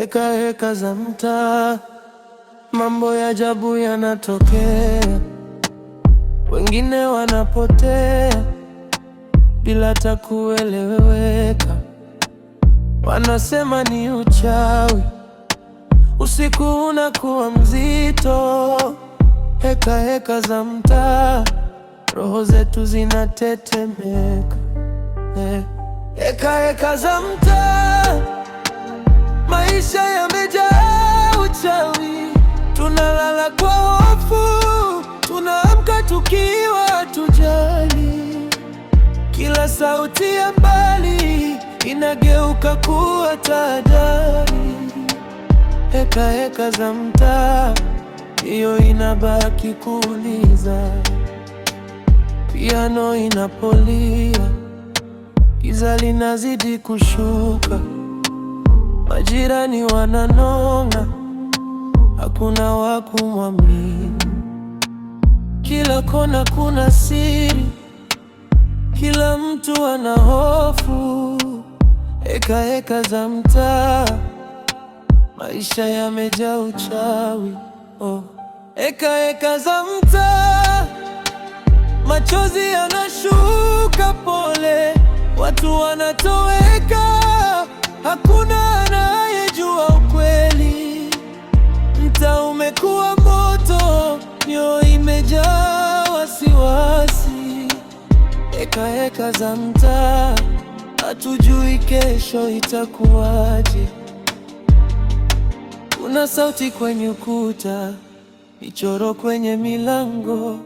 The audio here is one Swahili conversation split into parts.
Heka heka za mtaa, mambo ya ajabu yanatokea, wengine wanapotea bila hata kueleweka. Wanasema ni uchawi, usiku unakuwa mzito. Heka heka za mtaa, roho zetu zinatetemeka. Heka heka za mtaa, maisha yamejaa uchawi. Tunalala kwa hofu, tunaamka tukiwa hatujali. Kila sauti ya mbali inageuka kuwa tahadhari. Heka heka za mtaa, hiyo inabaki kuuliza. Piano inapolia, giza linazidi kushuka. Majirani wananong'a, hakuna wa kumwamini. Kila kona kuna siri, kila mtu ana hofu. Heka heka za mtaa, maisha yamejaa uchawi. Heka heka za mtaa, machozi yanashuka pole, watu wanatoweka, hakuna anayejua ukweli. Mtaa umekuwa moto, mioyo imejaa wasiwasi. Heka heka za mtaa, hatujui kesho itakuwaje. Kuna sauti kwenye ukuta, michoro kwenye milango.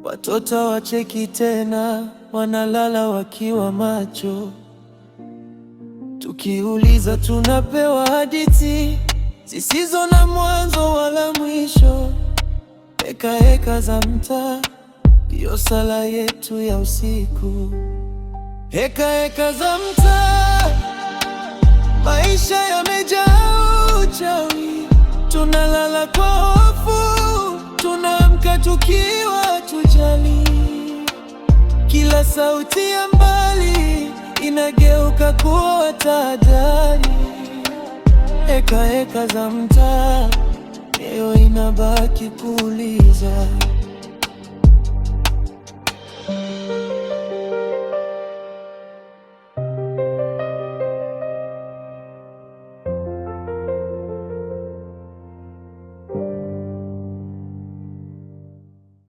Watoto wacheki tena, wanalala wakiwa macho. Tukiuliza tunapewa hadithi zisizo na mwanzo wala mwisho. Heka heka za mtaa, ndiyo sala yetu ya usiku. Heka heka za mtaa, maisha yamejaa uchawi. Tunalala kwa hofu, tunaamka tukiwa hatujali. Kila sauti ya mbali inageuka kuwa tahadhari. Heka heka za mtaa, leo inabaki kuuliza.